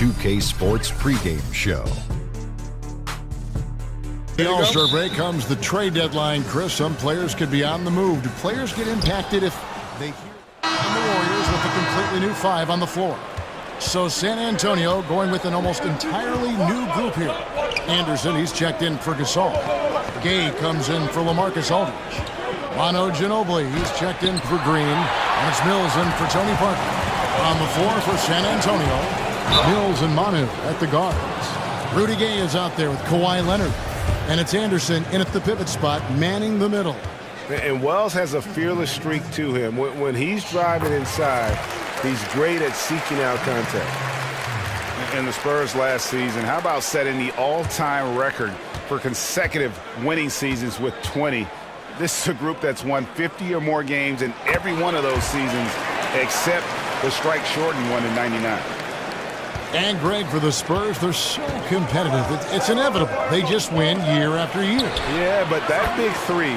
2K Sports pregame show. The All-Star break comes the trade deadline, Chris. Some players could be on the move. Do players get impacted if they hear the Warriors with a completely new five on the floor? So San Antonio going with an almost entirely new group here. Anderson, he's checked in for Gasol. Gay comes in for LaMarcus Aldridge. Manu Ginobili, he's checked in for Green. And it's Mills in for Tony Parker. On the floor for San Antonio, Mills and Manu at the guards. Rudy Gay is out there with Kawhi Leonard. And it's Anderson in at the pivot spot, manning the middle. And Wells has a fearless streak to him. When he's driving inside, he's great at seeking out contact. And the Spurs last season, how about setting the all-time record for consecutive winning seasons with 20? This is a group that's won 50 or more games in every one of those seasons, except the strike-shortened one in '99. And Greg, for the Spurs, they're so competitive. It's inevitable. They just win year after year. Yeah, but that big three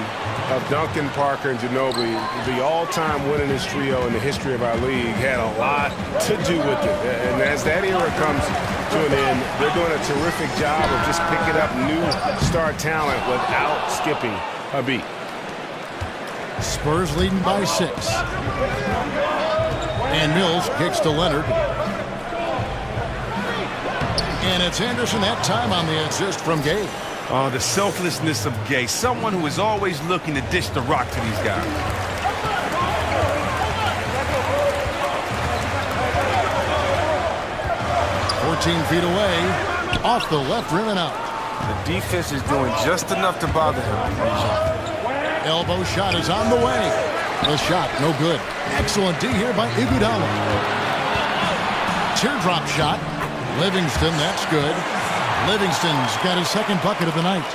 of Duncan, Parker, and Ginobili, the all-time winningest trio in the history of our league, had a lot to do with it. And as that era comes to an end, they're doing a terrific job of just picking up new star talent without skipping a beat. Spurs leading by 6. And Mills kicks to Leonard. And it's Anderson that time on the assist from Gay. Oh, the selflessness of Gay. Someone who is always looking to dish the rock to these guys. Feet away, off the left rim and out. The defense is doing just enough to bother him. Elbow shot is on the way. The shot, no good. Excellent D here by Iguodala. Teardrop shot. Livingston, that's good. Livingston's got his second bucket of the night.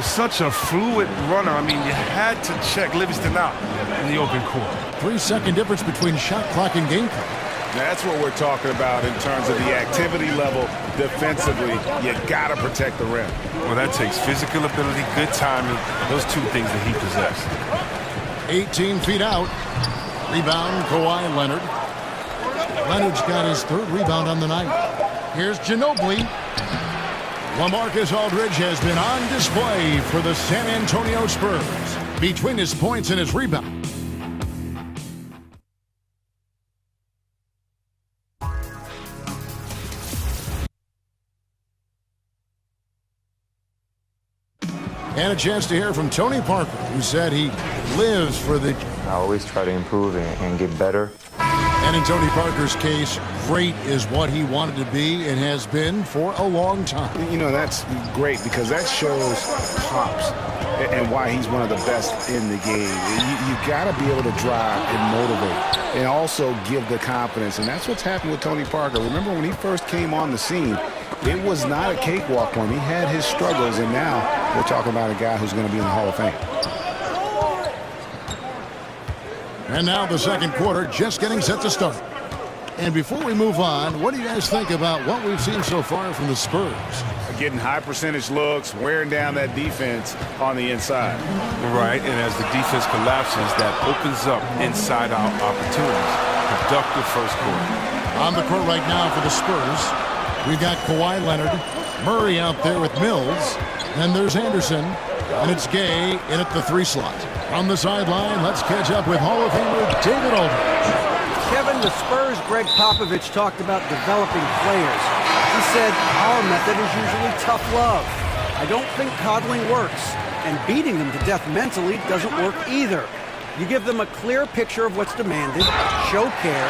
Such a fluid runner. I mean, you had to check Livingston out in the open court. 3-second difference between shot clock and game clock. That's what we're talking about in terms of the activity level defensively. You got to protect the rim. Well, that takes physical ability, good timing, those two things that he possesses. 18 feet out. Rebound, Kawhi Leonard. Leonard's got his third rebound on the night. Here's Ginobili. LaMarcus Aldridge has been on display for the San Antonio Spurs. Between his points and his rebound. And a chance to hear from Tony Parker, who said he lives for the... I always try to improve and get better. And in Tony Parker's case, great is what he wanted to be and has been for a long time. You know, that's great because that shows pops and why he's one of the best in the game. You got to be able to drive and motivate and also give the confidence. And that's what's happened with Tony Parker. Remember when he first came on the scene, it was not a cakewalk for him. He had his struggles, and now we're talking about a guy who's going to be in the Hall of Fame. And now the second quarter just getting set to start. And before we move on, what do you guys think about what we've seen so far from the Spurs? Getting high percentage looks, wearing down that defense on the inside. Right, and as the defense collapses, that opens up inside-out opportunities. Productive first quarter. On the court right now for the Spurs, we've got Kawhi Leonard, Murray out there with Mills, and there's Anderson, and it's Gay in at the 3 slot. On the sideline, let's catch up with Hall of Famer David Aldridge. Kevin, the Spurs' Greg Popovich talked about developing players. He said, our method is usually tough love. I don't think coddling works, and beating them to death mentally doesn't work either. You give them a clear picture of what's demanded, show care,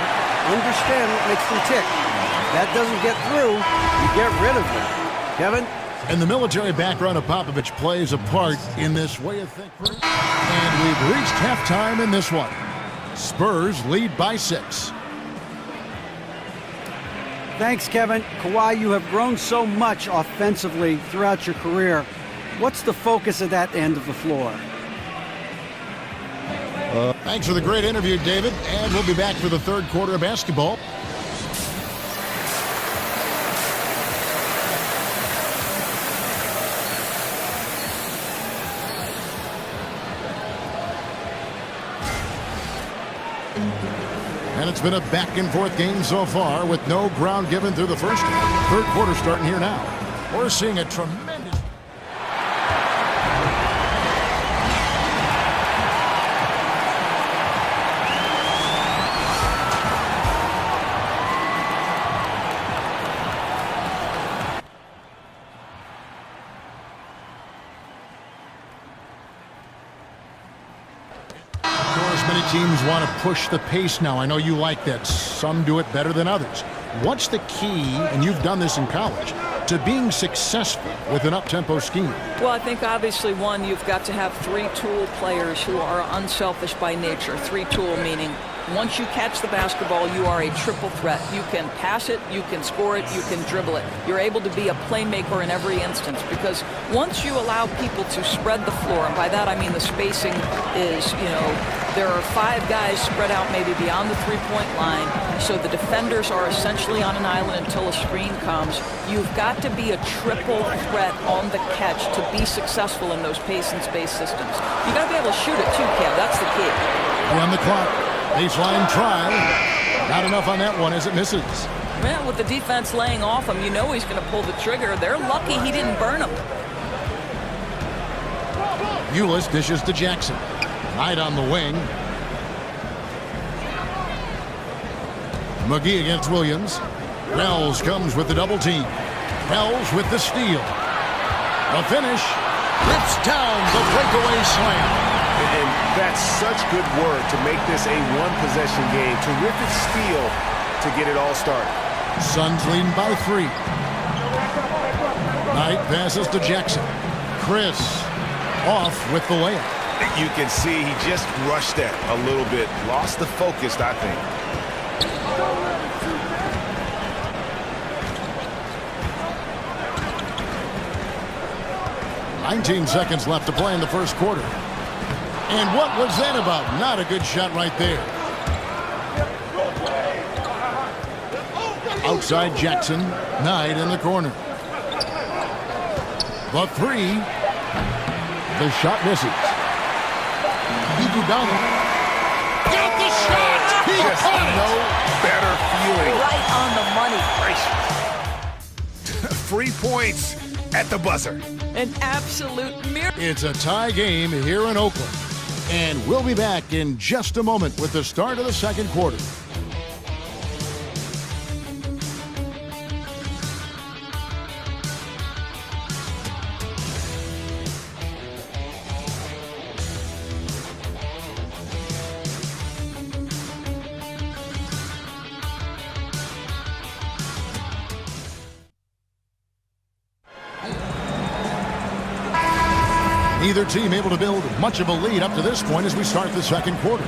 understand what makes them tick. If that doesn't get through, you get rid of them. Kevin? And the military background of Popovich plays a part in this way of thinking. And we've reached halftime in this one. Spurs lead by 6. Thanks, Kevin. Kawhi, you have grown so much offensively throughout your career. What's the focus of that end of the floor? Thanks for the great interview, David. And we'll be back for the third quarter of basketball. And it's been a back-and-forth game so far with no ground given through the first half. Third quarter starting here now. We're seeing a tremendous... Many teams want to push the pace now. I know you like that. Some do it better than others. What's the key, and you've done this in college, to being successful with an up-tempo scheme? Well, I think obviously, one, you've got to have three-tool players who are unselfish by nature. Three-tool meaning once you catch the basketball, you are a triple threat. You can pass it, you can score it, you can dribble it. You're able to be a playmaker in every instance because once you allow people to spread the floor, and by that I mean the spacing is, there are 5 guys spread out maybe beyond the three-point line, so the defenders are essentially on an island until a screen comes. You've got to be a triple threat on the catch to be successful in those pace and space systems. You got to be able to shoot it too, Kev. That's the key. On the clock, baseline try. Not enough on that one as it misses. Well, with the defense laying off him, you know he's going to pull the trigger. They're lucky he didn't burn him. Ulis dishes to Jackson. Knight on the wing. McGee against Williams. Wells comes with the double team. Wells with the steal. The finish. Rips down the breakaway slam. And that's such good work to make this a one-possession game. Terrific steal to get it all started. Suns leading by 3. Knight passes to Jackson. Chris off with the layup. You can see he just rushed that a little bit. Lost the focus, I think. "19 seconds left to play in the first quarter. And what was that about? Not a good shot right there. Outside Jackson. Knight in the corner. The 3. The shot misses. Iguodala. Got the shot! He Just caught it! no better feeling. Right on the money. 3 points at the buzzer. An absolute miracle. It's a tie game here in Oakland. And we'll be back in just a moment with the start of the second quarter. Neither team able to build much of a lead up to this point as we start the second quarter.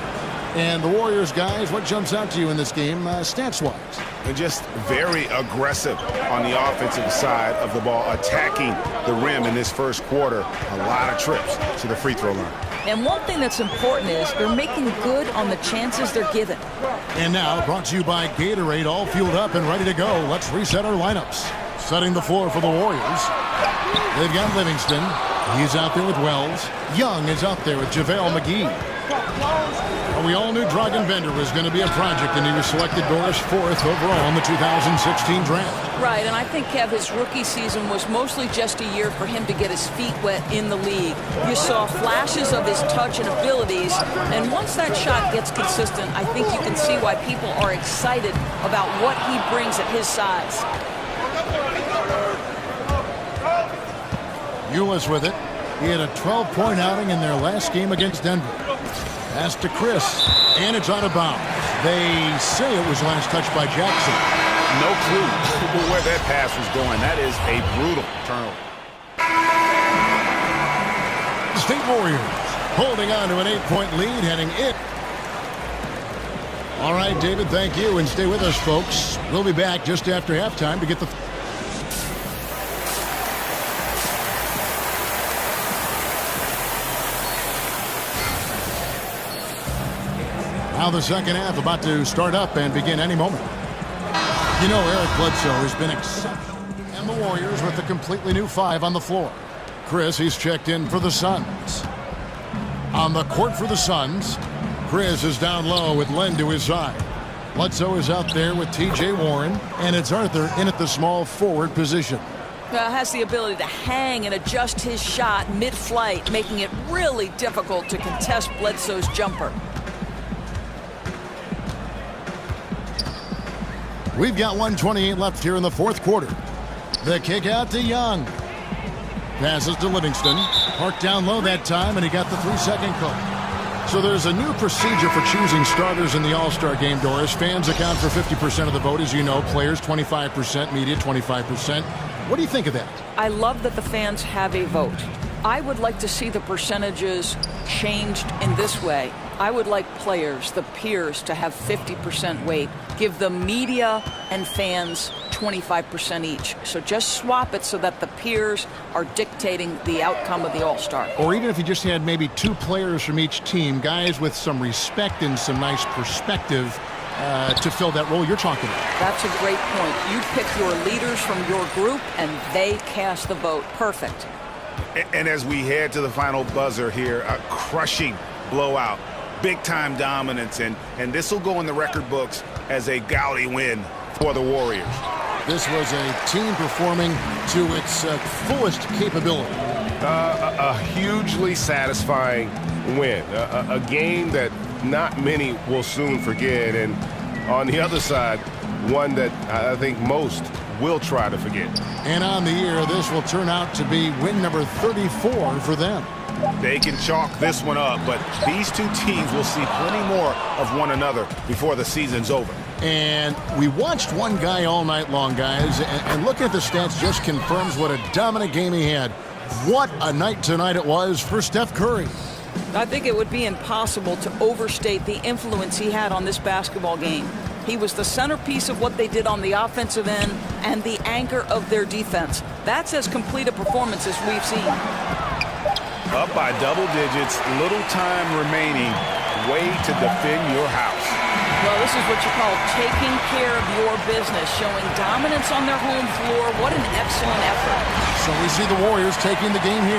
And the Warriors, guys, what jumps out to you in this game stats-wise? They're just very aggressive on the offensive side of the ball, attacking the rim in this first quarter. A lot of trips to the free throw line. And one thing that's important is they're making good on the chances they're given. And now, brought to you by Gatorade, all fueled up and ready to go. Let's reset our lineups. Setting the floor for the Warriors. They've got Livingston. He's out there with Wells. Young is out there with JaVale McGee. Well, we all knew Dragan Bender was going to be a project, and he was selected Doris 4th overall in the 2016 draft. Right, and I think, Kev, his rookie season was mostly just a year for him to get his feet wet in the league. You saw flashes of his touch and abilities, and once that shot gets consistent, I think you can see why people are excited about what he brings at his size. Ulis with it. He had a 12-point outing in their last game against Denver. Pass to Chris, and it's out of bounds. They say it was last touched by Jackson. No clue where that pass was going. That is a brutal turnover. State Warriors holding on to an 8-point lead, heading in. All right, David, thank you, and stay with us, folks. We'll be back just after halftime to get the... Now the second half about to start up and begin any moment. You know, Eric Bledsoe has been exceptional. And the Warriors with a completely new 5 on the floor. Chris, he's checked in for the Suns. On the court for the Suns, Chris is down low with Len to his side. Bledsoe is out there with T.J. Warren, and it's Arthur in at the small forward position. Has the ability to hang and adjust his shot mid-flight, making it really difficult to contest Bledsoe's jumper. We've got 1:28 left here in the fourth quarter. The kick out to Young. Passes to Livingston. Parked down low that time, and he got the 3-second call. So there's a new procedure for choosing starters in the All-Star game, Doris. Fans account for 50% of the vote, as you know. Players, 25%. Media, 25%. What do you think of that? I love that the fans have a vote. I would like to see the percentages changed in this way. I would like players, the peers, to have 50% weight. Give the media and fans 25% each. So just swap it so that the peers are dictating the outcome of the All-Star. Or even if you just had maybe 2 players from each team, guys with some respect and some nice perspective to fill that role you're talking about. That's a great point. You pick your leaders from your group, and they cast the vote. Perfect. And as we head to the final buzzer here, a crushing blowout, big-time dominance, and this will go in the record books as a gaudy win for the Warriors. This was a team performing to its fullest capability. A hugely satisfying win, a game that not many will soon forget, and on the other side, one that I think most will try to forget. And on the year, this will turn out to be win number 34 for them. They can chalk this one up, but these two teams will see plenty more of one another before the season's over. And we watched one guy all night long, guys, and looking at the stats just confirms what a dominant game he had. What a night tonight it was for Steph Curry. I think it would be impossible to overstate the influence he had on this basketball game. He was the centerpiece of what they did on the offensive end and the anchor of their defense. That's as complete a performance as we've seen. Up by double digits, little time remaining, way to defend your house. Well, this is what you call taking care of your business, showing dominance on their home floor. What an excellent effort. So we see the Warriors taking the game here.